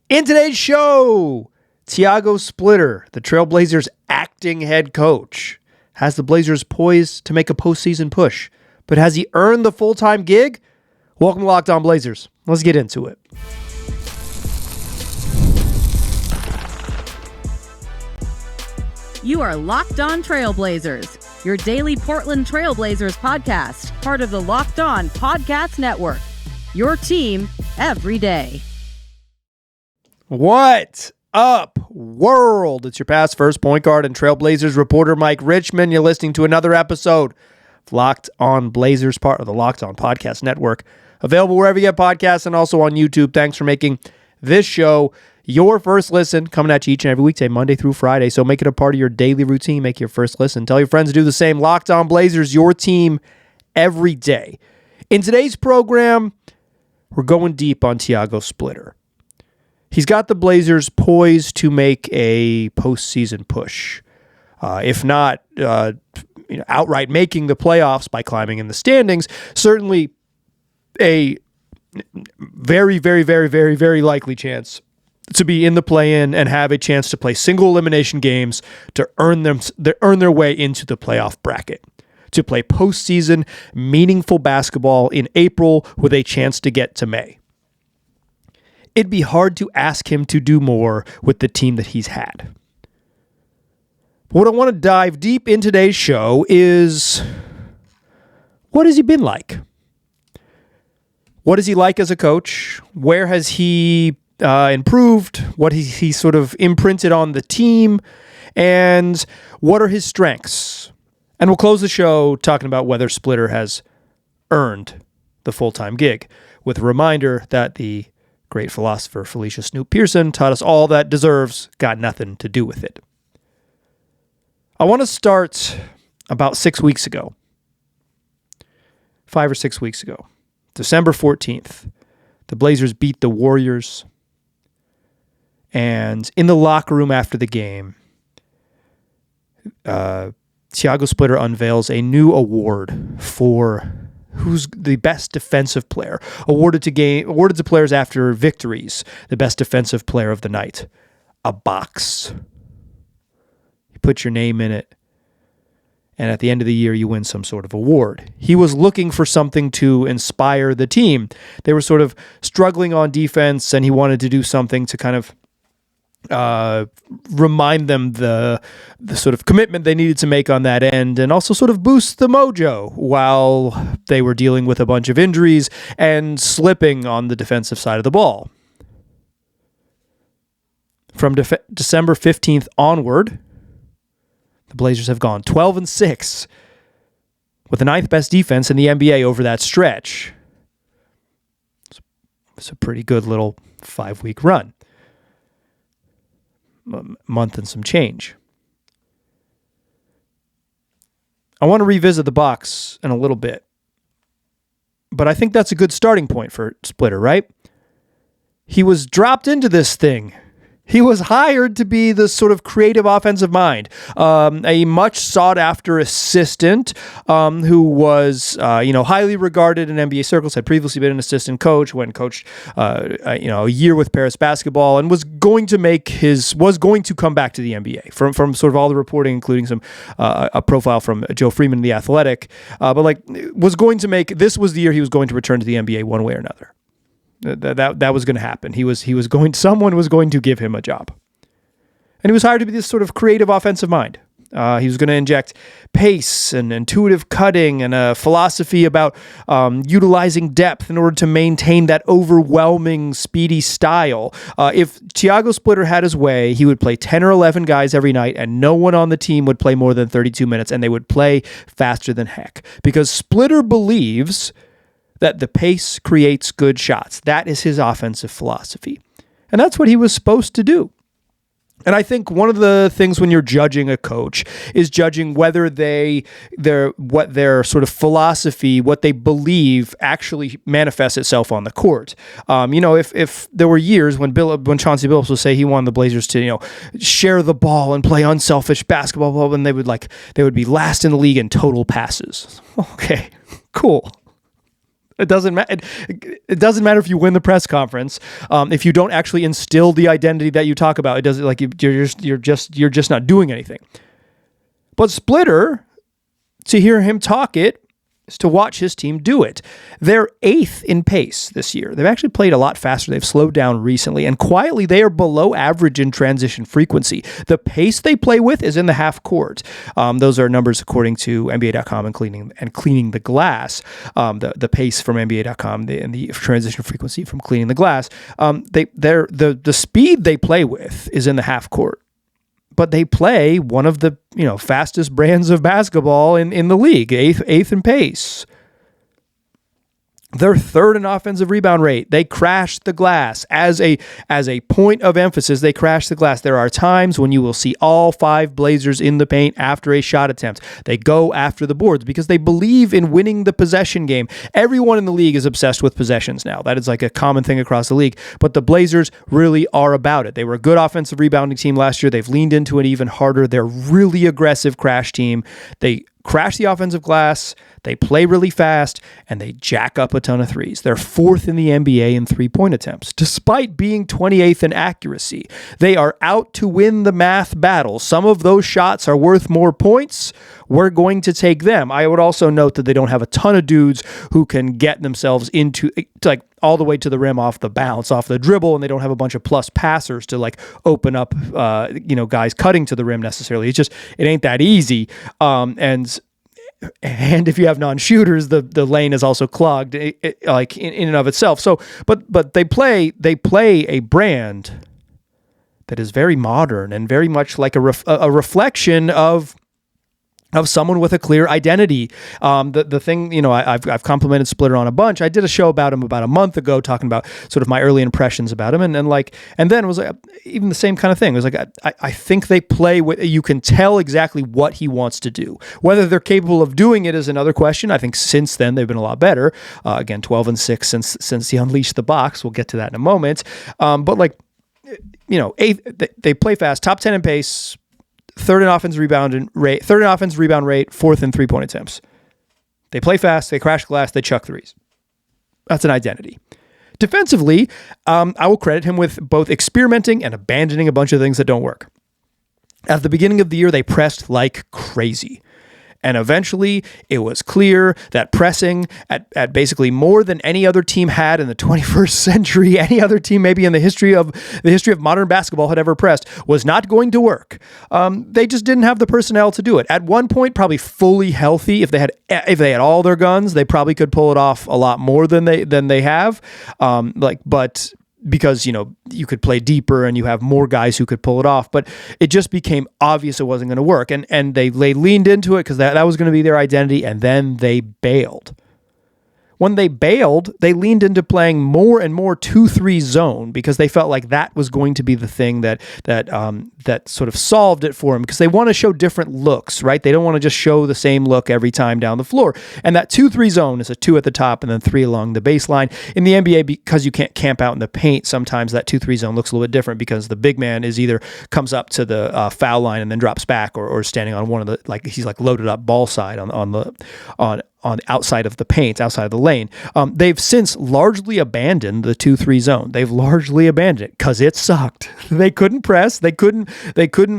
In today's show, Tiago Splitter, the Trailblazers' acting head coach, has the Blazers poised to make a postseason push. But has he earned the full-time gig? Welcome to Locked On Blazers. Let's get into it. You are Locked On Trailblazers, your daily Portland Trailblazers podcast, part of the Locked On Podcast Network. Your team every day. What up, world? It's your past first point guard and Trailblazers reporter, Mike Richmond. You're listening to another episode of Locked On Blazers, part of the Locked On Podcast Network. Available wherever you get podcasts and also on YouTube. Thanks for making this show your first listen, coming at you each and every weekday, Monday through Friday. So make it a part of your daily routine. Make your first listen. Tell your friends to do the same. Locked On Blazers, your team every day. In today's program, we're going deep on Tiago Splitter. He's got the Blazers poised to make a postseason push. If not outright making the playoffs by climbing in the standings, certainly a very, very, very, very, very likely chance to be in the play-in and have a chance to play single elimination games to earn their way into the playoff bracket, to play postseason meaningful basketball in April with a chance to get to May. It'd be hard to ask him to do more with the team that he's had. But what I want to dive deep in today's show is, what has he been like? What is he like as a coach? Where has he improved? What he sort of imprinted on the team? And what are his strengths? And we'll close the show talking about whether Splitter has earned the full-time gig, with a reminder that the great philosopher Felicia Snoop Pearson taught us all that deserves got nothing to do with it. I want to start about 6 weeks ago. 5 or 6 weeks ago. December 14th. The Blazers beat the Warriors. And in the locker room after the game, Tiago Splitter unveils a new award for who's the best defensive player, awarded to players after victories, the best defensive player of the night. A box. You put your name in it, and at the end of the year, you win some sort of award. He was looking for something to inspire the team. They were sort of struggling on defense, and he wanted to do something to kind of remind them the sort of commitment they needed to make on that end, and also sort of boost the mojo while they were dealing with a bunch of injuries and slipping on the defensive side of the ball. From December 15th onward, the Blazers have gone 12-6 with the 9th best defense in the NBA over that stretch. It's a pretty good little 5-week run. Month and some change. I want to revisit the box in a little bit, but I think that's a good starting point for Splitter, right? He was dropped into this thing. He was hired to be the sort of creative offensive mind, a much sought-after assistant who was, highly regarded in NBA circles. Had previously been an assistant coach, went and coached, a year with Paris basketball, and was going to come back to the NBA from sort of all the reporting, including some a profile from Joe Freeman in The Athletic. This was the year he was going to return to the NBA one way or another. That was going to happen. Someone was going to give him a job. And he was hired to be this sort of creative offensive mind. He was going to inject pace and intuitive cutting and a philosophy about utilizing depth in order to maintain that overwhelming, speedy style. If Tiago Splitter had his way, he would play 10 or 11 guys every night, and no one on the team would play more than 32 minutes, and they would play faster than heck. Because Splitter believes that the pace creates good shots. That is his offensive philosophy. And that's what he was supposed to do. And I think one of the things when you're judging a coach is judging whether what their sort of philosophy, what they believe actually manifests itself on the court. If there were years when Chauncey Billups would say he wanted the Blazers to, share the ball and play unselfish basketball, and they would be last in the league in total passes. Okay, cool. It doesn't matter. It doesn't matter if you win the press conference. If you don't actually instill the identity that you talk about, it doesn't like you're just not doing anything. But Splitter, to hear him talk it, is to watch his team do it. They're 8th in pace this year. They've actually played a lot faster. They've slowed down recently, and quietly they are below average in transition frequency. The pace they play with is in the half court. Those are numbers according to NBA.com and cleaning the glass. The pace from NBA.com and the transition frequency from cleaning the glass. The speed they play with is in the half court. But they play one of the fastest brands of basketball in the league, eighth in pace. They're 3rd in offensive rebound rate. They crash the glass. As a point of emphasis, they crash the glass. There are times when you will see all 5 Blazers in the paint after a shot attempt. They go after the boards because they believe in winning the possession game. Everyone in the league is obsessed with possessions now. That is like a common thing across the league. But the Blazers really are about it. They were a good offensive rebounding team last year. They've leaned into it even harder. They're really aggressive crash team. They crash the offensive glass, they play really fast, and they jack up a ton of threes. They're 4th in the NBA in three-point attempts, despite being 28th in accuracy. They are out to win the math battle. Some of those shots are worth more points. We're going to take them. I would also note that they don't have a ton of dudes who can get themselves into like all the way to the rim off the bounce, off the dribble, and they don't have a bunch of plus passers to like open up, guys cutting to the rim necessarily. It ain't that easy. And if you have non-shooters, the lane is also clogged, like in and of itself. So, but they play a brand that is very modern and very much like a reflection of someone with a clear identity. The thing, I've complimented Splitter on a bunch. I did a show about him about a month ago, talking about sort of my early impressions about him, and then it was like even the same kind of thing. It was like I think they play with. You can tell exactly what he wants to do. Whether they're capable of doing it is another question. I think since then they've been a lot better. Again, 12-6 since he unleashed the box. We'll get to that in a moment. But like, they play fast, top 10 in pace. 3rd in offense rebound rate, 4th in three-point attempts. They play fast, they crash glass, they chuck threes. That's an identity. Defensively, I will credit him with both experimenting and abandoning a bunch of things that don't work. At the beginning of the year, they pressed like crazy. And eventually, it was clear that pressing at basically more than any other team had in the 21st century, any other team maybe in the history of modern basketball had ever pressed, was not going to work. They just didn't have the personnel to do it. At one point, probably fully healthy, if they had all their guns, they probably could pull it off a lot more than they have. But because, you could play deeper and you have more guys who could pull it off, but it just became obvious it wasn't going to work. And they leaned into it because that was going to be their identity, and then they bailed. When they bailed, they leaned into playing more and more 2-3 zone because they felt like that was going to be the thing that sort of solved it for them, because they want to show different looks, right? They don't want to just show the same look every time down the floor. And that 2-3 zone is a 2 at the top and then 3 along the baseline. In the NBA, because you can't camp out in the paint, sometimes that 2-3 zone looks a little bit different because the big man is either comes up to the foul line and then drops back, or standing on one of the, like he's like loaded up ball side on the outside of the paint, outside of the lane. They've since largely abandoned the 2-3 zone. They've largely abandoned it because it sucked. They couldn't press. They couldn't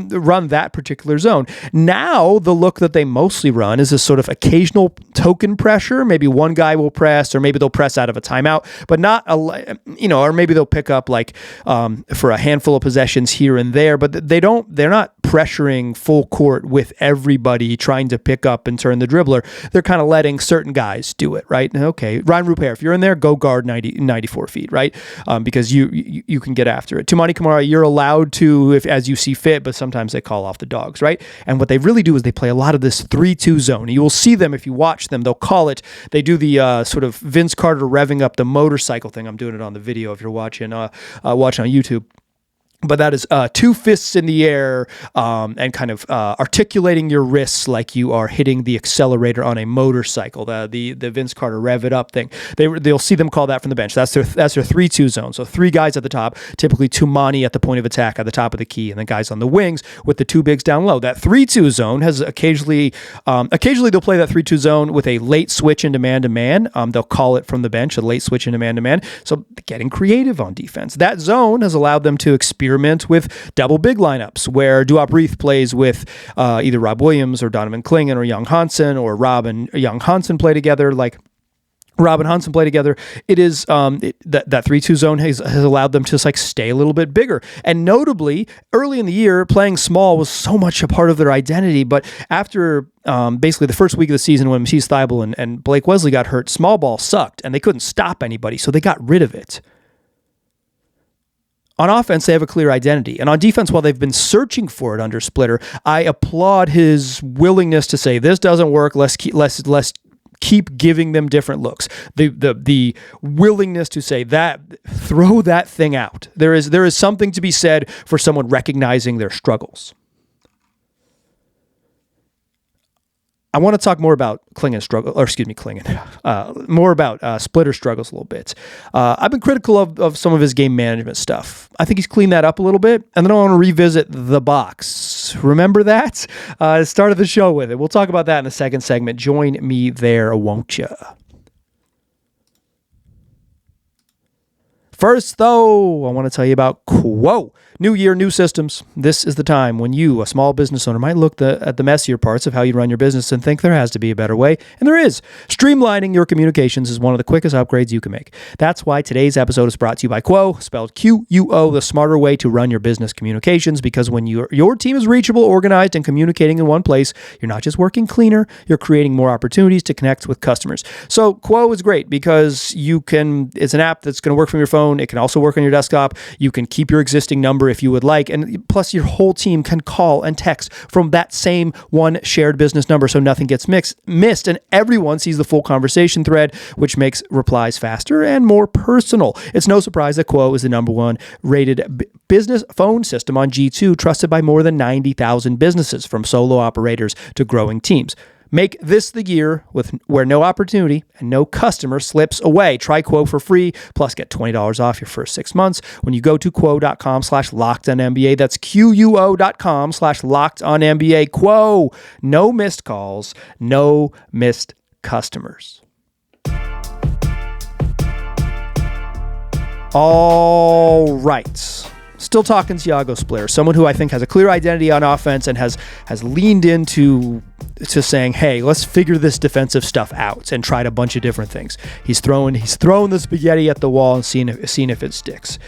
run that particular zone. Now the look that they mostly run is this sort of occasional token pressure. Maybe one guy will press, or maybe they'll press out of a timeout, but not or maybe they'll pick up like for a handful of possessions here and there. But they're not pressuring full court with everybody trying to pick up and turn the dribbler. They're kind of letting certain guys do it, right? Okay, Ryan Rupert, if you're in there, go guard 94 feet, right? Because you can get after it. Toumani Camara, you're allowed to, as you see fit, but sometimes they call off the dogs, right? And what they really do is they play a lot of this 3-2 zone. You will see them if you watch them. They'll call it. They do the sort of Vince Carter revving up the motorcycle thing. I'm doing it on the video if you're watching on YouTube. But that is two fists in the air and kind of articulating your wrists like you are hitting the accelerator on a motorcycle. The Vince Carter rev it up thing. They'll see them call that from the bench. That's their 3-2 zone. So three guys at the top, typically Tumani at the point of attack at the top of the key, and then guys on the wings with the two bigs down low. That 3-2 zone has occasionally they'll play that 3-2 zone with a late switch into man-to-man. They'll call it from the bench, a late switch into man-to-man. So getting creative on defense. That zone has allowed them to experiment with double big lineups where Duop Reith plays with either Rob Williams or Donovan Klingen or Young Hansen, or Rob and Young Hansen play together like Rob and Hansen play together. It is that 3-2 zone has allowed them to just like stay a little bit bigger. And notably, early in the year, playing small was so much a part of their identity. But after basically the first week of the season when Matisse Thybulle and Blake Wesley got hurt, small ball sucked and they couldn't stop anybody. So they got rid of it. On offense, they have a clear identity. And on defense, while they've been searching for it under Splitter, I applaud his willingness to say, this doesn't work, let's keep giving them different looks. The willingness to say that, throw that thing out. There is something to be said for someone recognizing their struggles. I want to talk more about more about Splitter's struggles a little bit. I've been critical of some of his game management stuff. I think he's cleaned that up a little bit, and then I want to revisit the box. Remember that? Started the show with it. We'll talk about that in the second segment. Join me there, won't you? First, though, I want to tell you about Quo. New year, new systems. This is the time when you, a small business owner, might look at the messier parts of how you run your business and think there has to be a better way, and there is. Streamlining your communications is one of the quickest upgrades you can make. That's why today's episode is brought to you by Quo, spelled Quo, the smarter way to run your business communications, because when your team is reachable, organized, and communicating in one place, you're not just working cleaner, you're creating more opportunities to connect with customers. So Quo is great because it's an app that's going to work from your phone. It can also work on your desktop. You can keep your existing number if you would like, and plus your whole team can call and text from that same one shared business number, so nothing gets missed, and everyone sees the full conversation thread, which makes replies faster and more personal. It's no surprise that Quo is the number one rated business phone system on G2, trusted by more than 90,000 businesses, from solo operators to growing teams. Make this the year where no opportunity and no customer slips away. Try Quo for free, plus get $20 off your first 6 months when you go to quo.com/lockedonnba. That's QUO.com/lockedonnba. Quo. No missed calls, no missed customers. All right. Still talking Tiago Splitter, someone who I think has a clear identity on offense and has leaned into saying, hey, let's figure this defensive stuff out, and tried a bunch of different things. He's throwing the spaghetti at the wall and seeing if it sticks.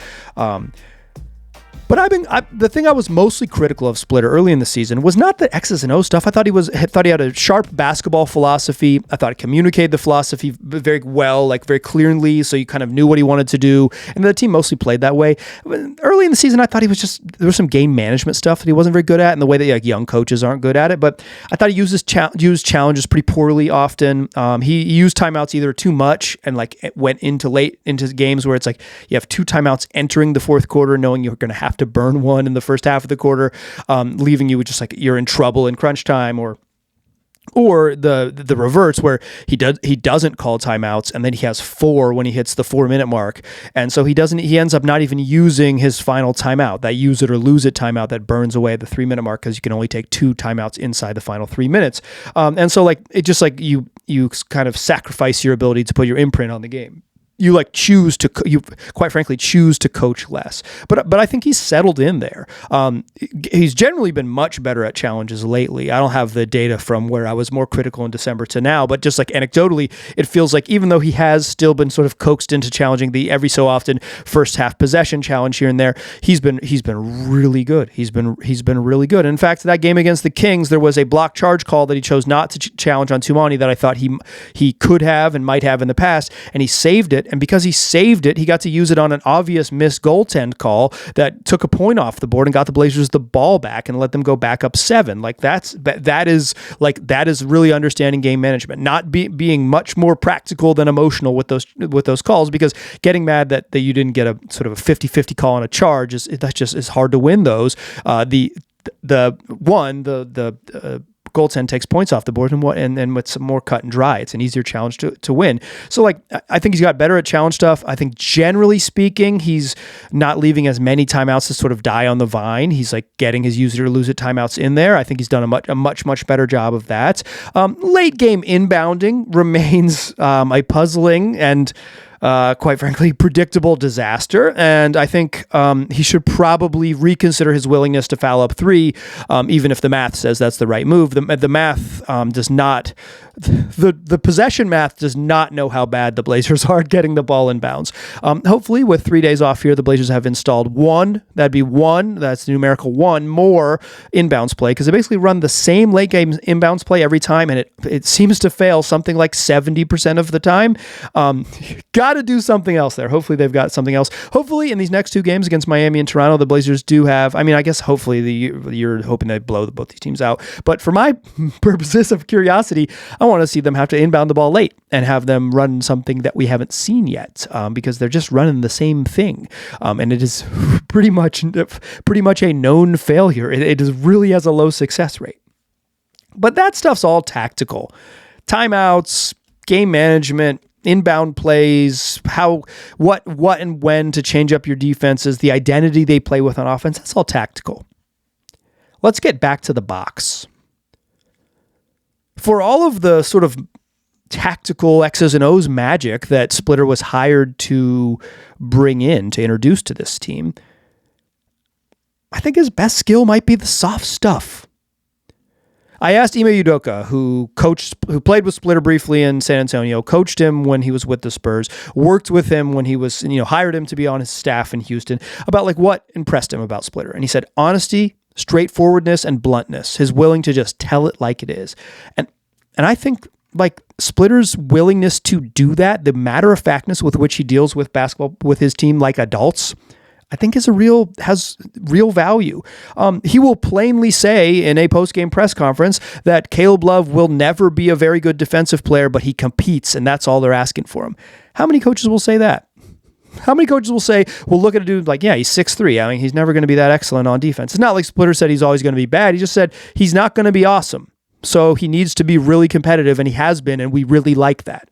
But the thing I was mostly critical of Splitter early in the season was not the X's and O's stuff. I thought he had a sharp basketball philosophy. I thought he communicated the philosophy very well, like very clearly, so you kind of knew what he wanted to do. And the team mostly played that way. Early in the season, I thought there was some game management stuff that he wasn't very good at, in the way that young coaches aren't good at it. But I thought he used challenges pretty poorly often. He used timeouts either too much and it went into games where it's like you have 2 timeouts entering the fourth quarter, knowing you're going to have to burn one in the first half of the quarter, leaving you with just you're in trouble in crunch time, or the reverse, where he doesn't call timeouts and then he has 4 when he hits the 4-minute mark, and so he ends up not even using his final timeout, that use it or lose it timeout that burns away the 3-minute mark, because you can only take 2 timeouts inside the final 3 minutes, and so it just you kind of sacrifice your ability to put your imprint on the game. You quite frankly choose to coach less, but I think he's settled in there. He's generally been much better at challenges lately. I don't have the data from where I was more critical in December to now, but just anecdotally, it feels like even though he has still been sort of coaxed into challenging the every so often first half possession challenge here and there, he's been really good. He's been really good. In fact, that game against the Kings, there was a block charge call that he chose not to challenge on Tumani that I thought he could have and might have in the past, and he saved it And because he saved it, he got to use it on an obvious missed goaltend call that took a point off the board and got the Blazers the ball back and let them go back up 7. Like that is really understanding game management, not being much more practical than emotional with those calls, because getting mad that you didn't get a sort of a 50-50 call on a charge is hard to win those. The goaltend takes points off the board, and with some more cut and dry, it's an easier challenge to win. So like, I think he's got better at challenge stuff. I think generally speaking, he's not leaving as many timeouts to sort of die on the vine. He's like getting his use it or lose it timeouts in there. I think he's done a much better job of that. Late game inbounding remains a puzzling and quite frankly, predictable disaster. And I think he should probably reconsider his willingness to foul up 3, even if the math says that's the right move. The math does not, the possession math does not know how bad the Blazers are at getting the ball in bounds. Hopefully, with 3 days off here, the Blazers have installed that's the numerical 1 more inbounds play, because they basically run the same late game inbounds play every time, and it seems to fail something like 70% of the time. Got to do something else there. Hopefully they've got something else. Hopefully in these next 2 games against Miami and Toronto, the Blazers do have, I guess hopefully you're hoping they blow both these teams out. But for my purposes of curiosity, I want to see them have to inbound the ball late and have them run something that we haven't seen yet, because they're just running the same thing. And it is pretty much a known failure. It really has a low success rate. But that stuff's all tactical. Timeouts, game management, inbound plays, what and when to change up your defenses, the identity they play with on offense, that's all tactical. Let's get back to the box. For all of the sort of tactical X's and O's magic that Splitter was hired to bring in, to introduce to this team, I think his best skill might be the soft stuff. I asked Ime Udoka, who played with Splitter briefly in San Antonio, coached him when he was with the Spurs, worked with him when he was, hired him to be on his staff in Houston, about like what impressed him about Splitter. And he said, honesty, straightforwardness, and bluntness. His willing to just tell it like it is. And I think like Splitter's willingness to do that, the matter-of-factness with which he deals with basketball with his team like adults, I think has real value. He will plainly say in a post-game press conference that Caleb Love will never be a very good defensive player, but he competes, and that's all they're asking for him. How many coaches will say that? How many coaches will say, well, look at a dude like, yeah, he's 6'3". He's never going to be that excellent on defense. It's not like Splitter said he's always going to be bad. He just said he's not going to be awesome. So he needs to be really competitive, and he has been, and we really like that.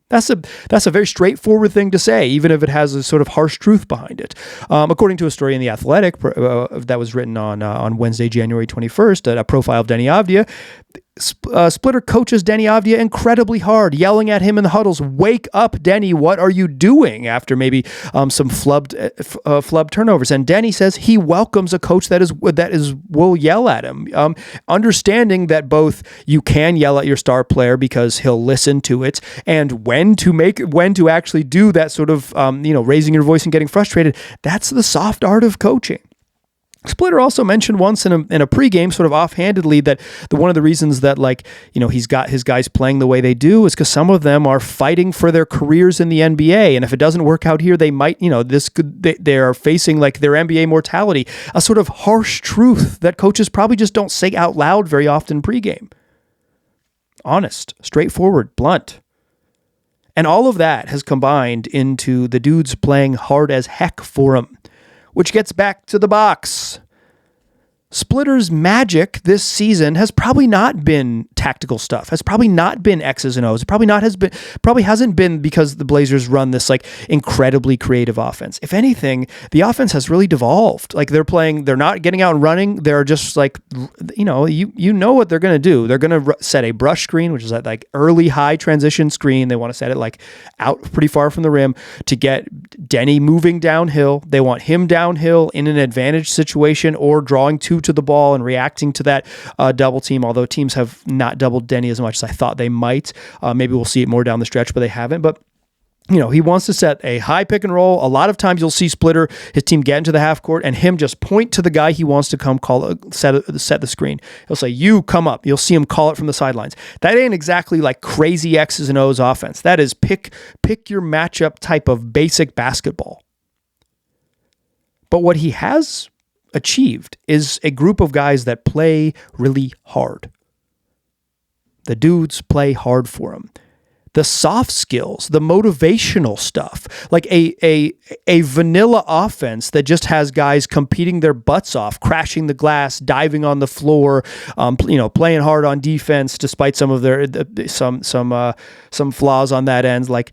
That's a very straightforward thing to say, even if it has a sort of harsh truth behind it. According to a story in The Athletic that was written on Wednesday, January 21st, a profile of Denny Avdia, Splitter coaches Denny Avdia incredibly hard, yelling at him in the huddles, "Wake up, Denny, what are you doing?" after maybe some flub turnovers. And Denny says he welcomes a coach that will yell at him, understanding that both you can yell at your star player because he'll listen to it, and when to actually do that sort of raising your voice and getting frustrated. That's the soft art of coaching. Splitter also mentioned once in a pregame, sort of offhandedly, that one of the reasons that he's got his guys playing the way they do is because some of them are fighting for their careers in the NBA, and if it doesn't work out here, they might they are facing like their NBA mortality, a sort of harsh truth that coaches probably just don't say out loud very often pregame. Honest, straightforward, blunt. And all of that has combined into the dudes playing hard as heck for him. Which gets back to the box. Splitter's magic this season has probably not been tactical stuff. Has probably not been X's and O's. It probably hasn't been because the Blazers run this like incredibly creative offense. If anything, the offense has really devolved. Like they're not getting out and running. They're just like, you know what they're going to do. They're going to set a brush screen, which is that like early high transition screen. They want to set it like out pretty far from the rim to get Denny moving downhill. They want him downhill in an advantage situation or drawing two to the ball and reacting to that double team, although teams have not doubled Denny as much as I thought they might. Maybe we'll see it more down the stretch, but they haven't. But he wants to set a high pick and roll. A lot of times you'll see Splitter, his team get into the half court and him just point to the guy he wants to come set the screen. He'll say, you come up. You'll see him call it from the sidelines. That ain't exactly like crazy X's and O's offense. That is pick your matchup type of basic basketball. But what he has achieved is a group of guys that play really hard. The dudes play hard for him. The soft skills, the motivational stuff, like a vanilla offense that just has guys competing their butts off, crashing the glass, diving on the floor, playing hard on defense despite some of their some flaws on that end. Like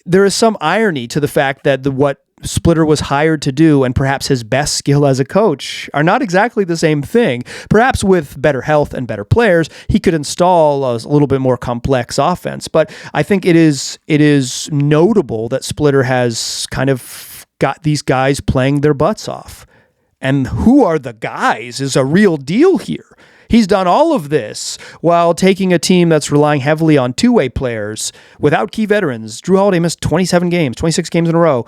there is some irony to the fact that what Splitter was hired to do and perhaps his best skill as a coach are not exactly the same thing. Perhaps with better health and better players, he could install a little bit more complex offense. But I think it is notable that Splitter has kind of got these guys playing their butts off. And who are the guys is a real deal here. He's done all of this while taking a team that's relying heavily on two-way players without key veterans. Drew Holiday missed 26 games in a row.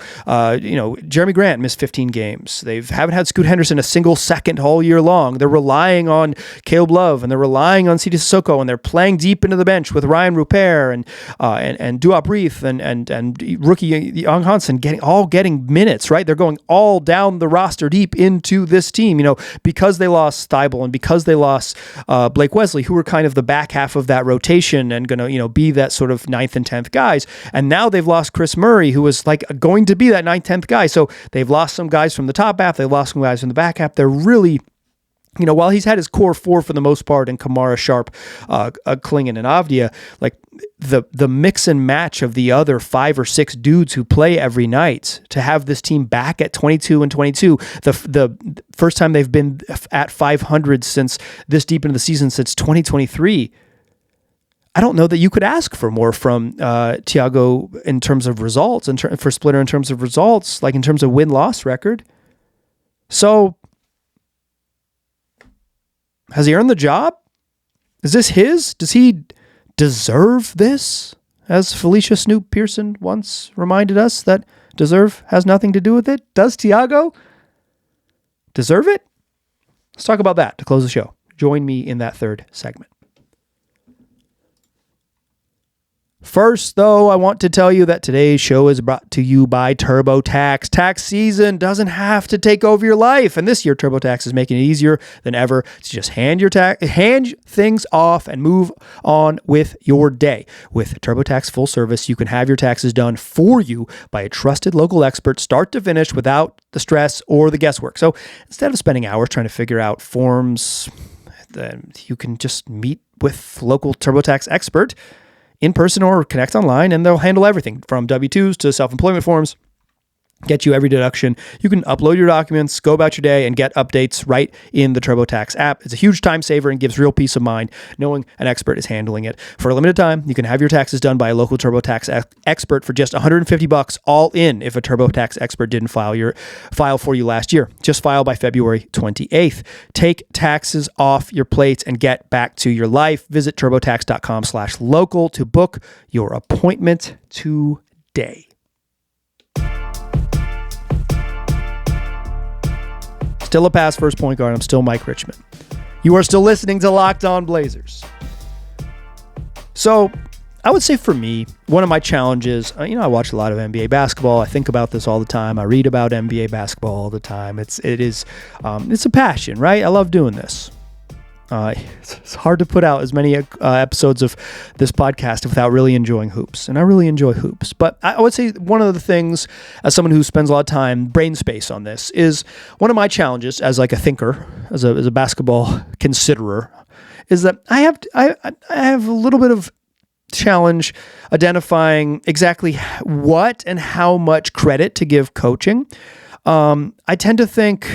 Jeremy Grant missed 15 games. They haven't had Scoot Henderson a single second all year long. They're relying on Caleb Love and they're relying on Sidi Sissoko and they're playing deep into the bench with Ryan Rupert and Duop Reith and rookie Young Hansen getting minutes, right? They're going all down the roster deep into this team, because they lost Thibault and because they lost Blake Wesley, who were kind of the back half of that rotation and going to, be that sort of 9th and 10th guys. And now they've lost Chris Murray, who was like going to be that 9th, 10th guy. So they've lost some guys from the top half. They've lost some guys from the back half. They're really, while he's had his core four for the most part in Kamara, Sharp, Klingon, and Avdia, like the mix and match of the other 5 or 6 dudes who play every night to have this team back at 22 and 22, the first time they've been at 500 since this deep into the season since 2023. I don't know that you could ask for more from Thiago in terms of results, and for Splitter in terms of results, like in terms of win-loss record. So has he earned the job? Is this his? Does he deserve this? As Felicia Snoop Pearson once reminded us, that deserve has nothing to do with it. Does Thiago deserve it? Let's talk about that to close the show. Join me in that third segment. First, though, I want to tell you that today's show is brought to you by TurboTax. Tax season doesn't have to take over your life, and this year TurboTax is making it easier than ever to just hand things off and move on with your day. With TurboTax full service, you can have your taxes done for you by a trusted local expert, start to finish, without the stress or the guesswork. So instead of spending hours trying to figure out forms, you can just meet with local TurboTax expert in person or connect online, and they'll handle everything from W-2s to self-employment forms, get you every deduction. You can upload your documents, go about your day, and get updates right in the TurboTax app. It's a huge time saver and gives real peace of mind knowing an expert is handling it. For a limited time, you can have your taxes done by a local TurboTax expert for just $150 all in if a TurboTax expert didn't file for you last year. Just file by February 28th. Take taxes off your plates and get back to your life. Visit turbotax.com/local to book your appointment today. Still a pass first point guard. I'm still Mike Richmond. You are still listening to Locked On Blazers. So I would say for me, one of my challenges, I watch a lot of NBA basketball. I think about this all the time. I read about NBA basketball all the time. It's a passion, right? I love doing this. It's hard to put out as many episodes of this podcast without really enjoying hoops. And I really enjoy hoops. But I would say one of the things, as someone who spends a lot of time, brain space on this, is one of my challenges as like a thinker, as a basketball considerer, is that I have a little bit of challenge identifying exactly what and how much credit to give coaching. I tend to think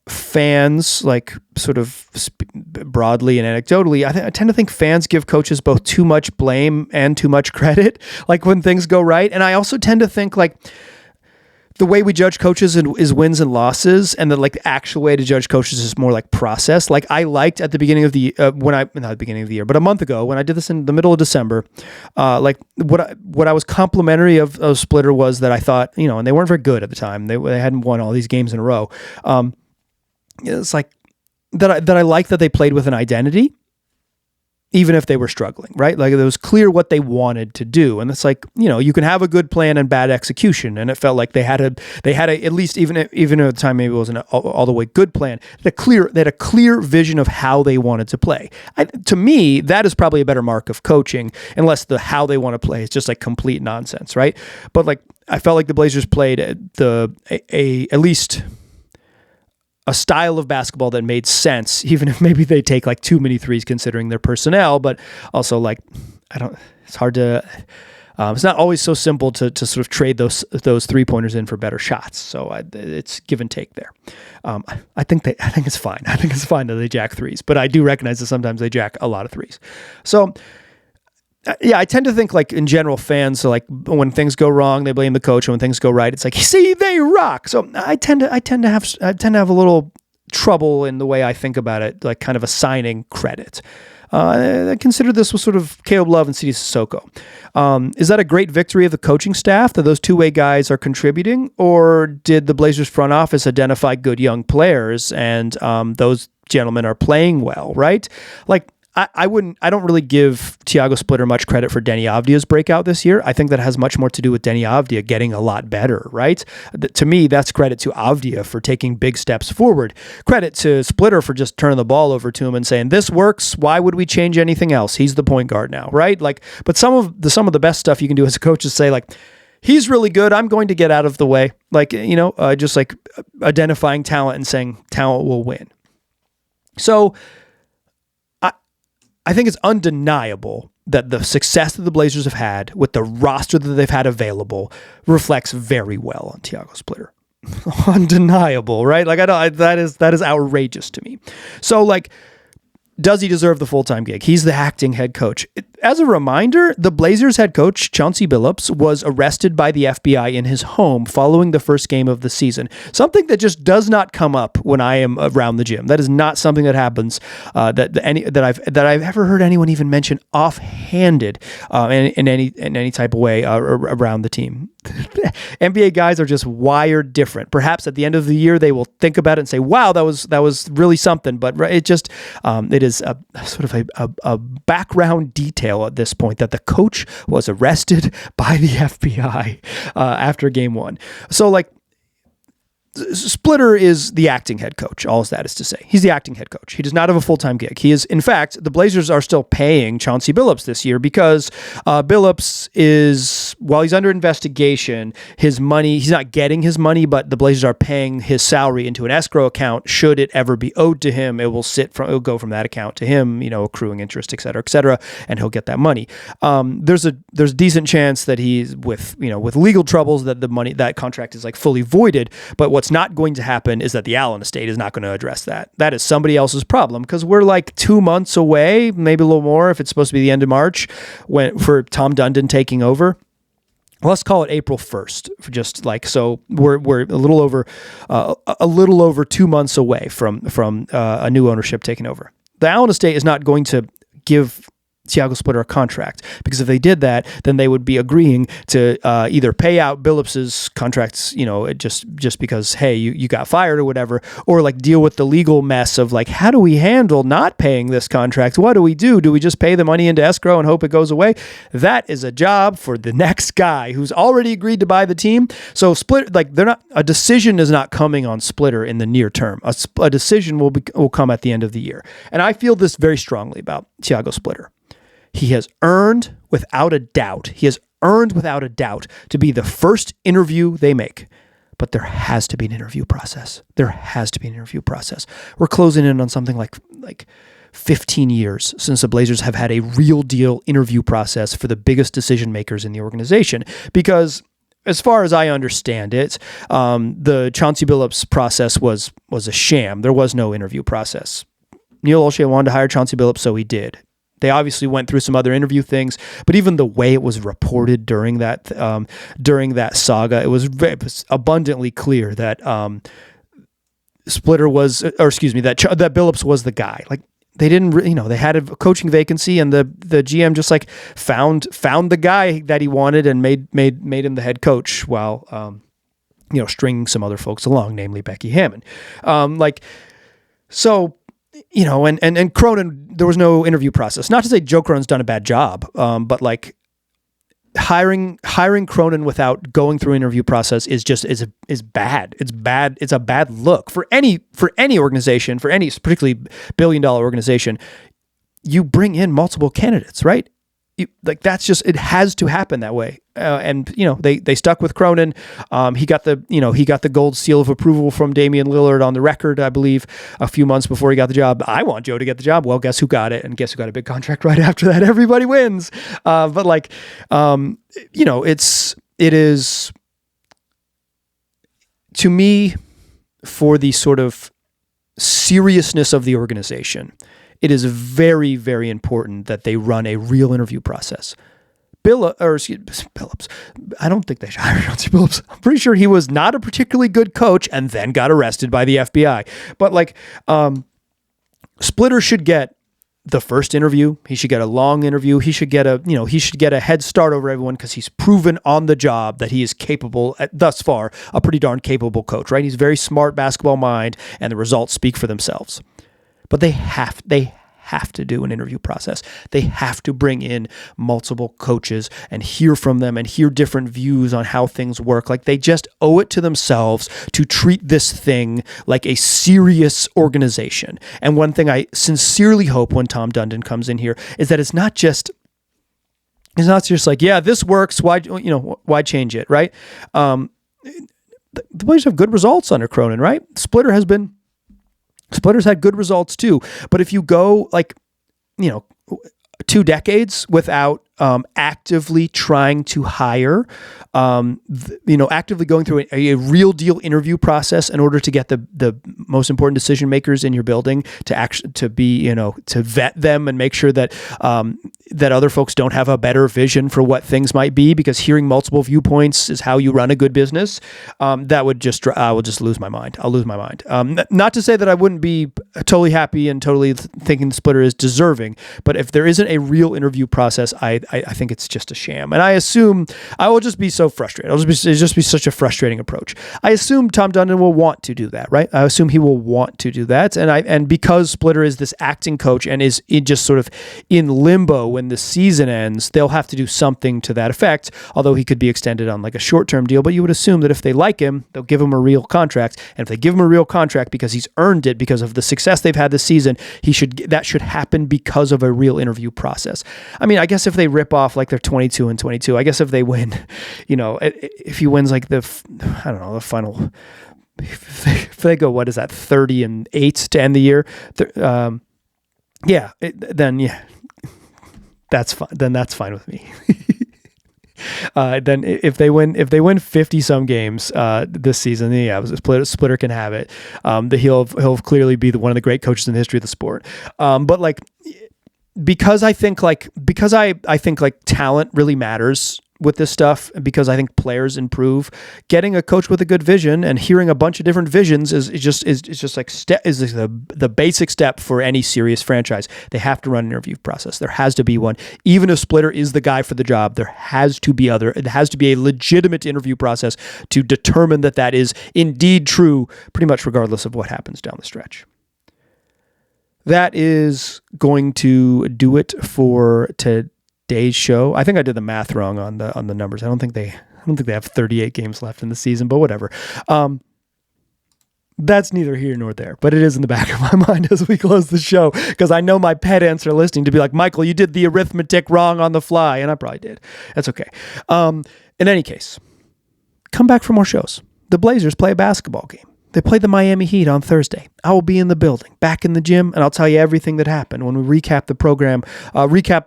fans, like sort of broadly and anecdotally, I tend to think fans give coaches both too much blame and too much credit, like when things go right. And I also tend to think like the way we judge coaches is wins and losses, and the actual way to judge coaches is more like process. Like I liked at the beginning of the not the beginning of the year, but a month ago when I did this in the middle of December, what I was complimentary of Splitter was that I thought, and they weren't very good at the time. They hadn't won all these games in a row. It's like that I like that they played with an identity, even if they were struggling, right? Like it was clear what they wanted to do. And it's like, you can have a good plan and bad execution. And it felt like they had at least, even at the time, maybe it wasn't all the way good plan. They had a clear vision of how they wanted to play. To me, that is probably a better mark of coaching, unless the how they want to play is just like complete nonsense, right? But like, I felt like the Blazers played at least a style of basketball that made sense, even if maybe they take like too many threes considering their personnel, but also like, it's hard to, it's not always so simple to sort of trade those 3-pointers in for better shots. So it's give and take there. I think it's fine. I think it's fine that they jack threes, but I do recognize that sometimes they jack a lot of threes. So yeah, I tend to think like in general fans, so like when things go wrong, they blame the coach, and when things go right, it's like, see, they rock. So I tend to have a little trouble in the way I think about it, like kind of assigning credit. I consider this was sort of Caleb Love and C.D. Sissoko. Is that a great victory of the coaching staff that those two-way guys are contributing, or did the Blazers front office identify good young players and those gentlemen are playing well, right? Like, I don't really give Tiago Splitter much credit for Deni Avdia's breakout this year. I think that has much more to do with Deni Avdia getting a lot better, right? To me, that's credit to Avdia for taking big steps forward. Credit to Splitter for just turning the ball over to him and saying, this works. Why would we change anything else? He's the point guard now, right? Like, but some of the best stuff you can do as a coach is say like, he's really good. I'm going to get out of the way. Like, just like identifying talent and saying talent will win. So I think it's undeniable that the success that the Blazers have had with the roster that they've had available reflects very well on Tiago Splitter. Undeniable, right? Like that is outrageous to me. So like, does he deserve the full-time gig? He's the acting head coach. As a reminder, the Blazers head coach, Chauncey Billups, was arrested by the FBI in his home following the first game of the season. Something that just does not come up when I am around the gym. That is not something that happens that I've ever heard anyone even mention offhanded in any type of way around the team. NBA guys are just wired different. Perhaps at the end of the year they will think about it and say, "Wow, that was really something." But it just it is a sort of a background detail at this point that the coach was arrested by the FBI after game one. So like, Splitter is the acting head coach. All that is to say, he's the acting head coach. He does not have a full-time gig. He is, in fact, the Blazers are still paying Chauncey Billups this year because Billups is, while he's under investigation, his money, he's not getting his money, but the Blazers are paying his salary into an escrow account. Should it ever be owed to him, it will go from that account to him, accruing interest, et cetera, and he'll get that money. There's a decent chance that he's with legal troubles that the money, that contract is like fully voided, but what's not going to happen is that the Allen estate is not going to address that. That is somebody else's problem because we're like 2 months away, maybe a little more if it's supposed to be the end of March for Tom Dundon taking over. Let's call it April 1st, just like, so we're a little over 2 months away from a new ownership taking over. The Allen estate is not going to give Tiago Splitter a contract, because if they did that, then they would be agreeing to either pay out Billups's contracts, just because, hey, you got fired or whatever, or like deal with the legal mess of like, how do we handle not paying this contract? What do we do? Do we just pay the money into escrow and hope it goes away? That is a job for the next guy who's already agreed to buy the team. So a decision is not coming on Splitter in the near term. A decision will come at the end of the year. And I feel this very strongly about Tiago Splitter. He has earned without a doubt to be the first interview they make. But there has to be an interview process. We're closing in on something like 15 years since the Blazers have had a real deal interview process for the biggest decision makers in the organization. Because as far as I understand it, the Chauncey Billups process was a sham. There was no interview process. Neil Olshey wanted to hire Chauncey Billups, so he did. They obviously went through some other interview things, but even the way it was reported during that saga, it was abundantly clear that Splitter was, or excuse me, that Billups was the guy. Like, they didn't, they had a coaching vacancy, and the GM just like found the guy that he wanted and made him the head coach while stringing some other folks along, namely Becky Hammon. And Cronin, there was no interview process. Not to say Joe Cronin's done a bad job, but like hiring Cronin without going through an interview process is bad. It's bad. It's a bad look for any organization, for any particularly billion-dollar organization. You bring in multiple candidates, right? That's just, it has to happen that way. They stuck with Cronin. He got the gold seal of approval from Damian Lillard on the record, I believe, a few months before he got the job. I want Joe to get the job. Well, guess who got it? And guess who got a big contract right after that? Everybody wins. It is, to me, for the sort of seriousness of the organization, it is very, very important that they run a real interview process. Billups. I don't think they should hire Chauncey Billups. I'm pretty sure he was not a particularly good coach and then got arrested by the FBI. But Splitter should get the first interview. He should get a long interview. He should get a head start over everyone because he's proven on the job that he is capable, thus far, a pretty darn capable coach, right? He's very smart basketball mind, and the results speak for themselves. But they have to do an interview process. They have to bring in multiple coaches and hear from them and hear different views on how things work. Like, they just owe it to themselves to treat this thing like a serious organization. And one thing I sincerely hope when Tom Dundon comes in here is that it's not just like, yeah, this works. Why change it, right? The Blazers have good results under Cronin, right? Splitter's had good results too, but if you go 2 decades without actively trying to hire, actively going through a real deal interview process in order to get the most important decision makers in your building to vet them and make sure that that other folks don't have a better vision for what things might be, because hearing multiple viewpoints is how you run a good business. I will just lose my mind. I'll lose my mind. Not to say that I wouldn't be totally happy and totally thinking the Splitter is deserving, but if there isn't a real interview process, I think it's just a sham. And I assume I will just be so frustrated. It'll just be such a frustrating approach. I assume Tom Dundon will want to do that, right? I assume he will want to do that. And because Splitter is this acting coach and is just sort of in limbo when the season ends, they'll have to do something to that effect, although he could be extended on like a short-term deal. But you would assume that if they like him, they'll give him a real contract. And if they give him a real contract because he's earned it because of the success they've had this season, that should happen because of a real interview process. I mean, I guess if they rip off like they're 22-22, I guess if they win, if he wins like the final, if they go, what is that, 30-8 to end the year? That's fine. Then that's fine with me. Then if they win 50 some games this season, Splitter can have it. He'll clearly be one of the great coaches in the history of the sport. But like, because I think talent really matters with this stuff, because I think players improve, getting a coach with a good vision and hearing a bunch of different visions is the basic step for any serious franchise. They have to run an interview process. There has to be one. Even if Splitter is the guy for the job, it has to be a legitimate interview process to determine that is indeed true, pretty much regardless of what happens down the stretch. That is going to do it for today's show. I think I did the math wrong on the numbers. I don't think they have 38 games left in the season, but whatever. That's neither here nor there, but it is in the back of my mind as we close the show, because I know my pedants are listening to be like, Michael, you did the arithmetic wrong on the fly, and I probably did. That's okay. In any case, come back for more shows. The Blazers play a basketball game. They play the Miami Heat on Thursday. I will be in the building, back in the gym, and I'll tell you everything that happened when we recap the program, recap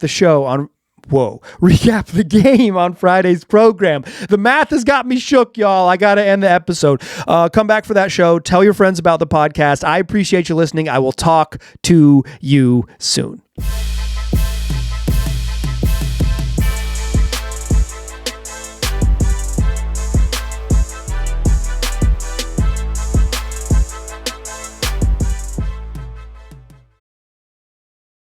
the game on Friday's program. The math has got me shook, y'all. I got to end the episode. Come back for that show. Tell your friends about the podcast. I appreciate you listening. I will talk to you soon.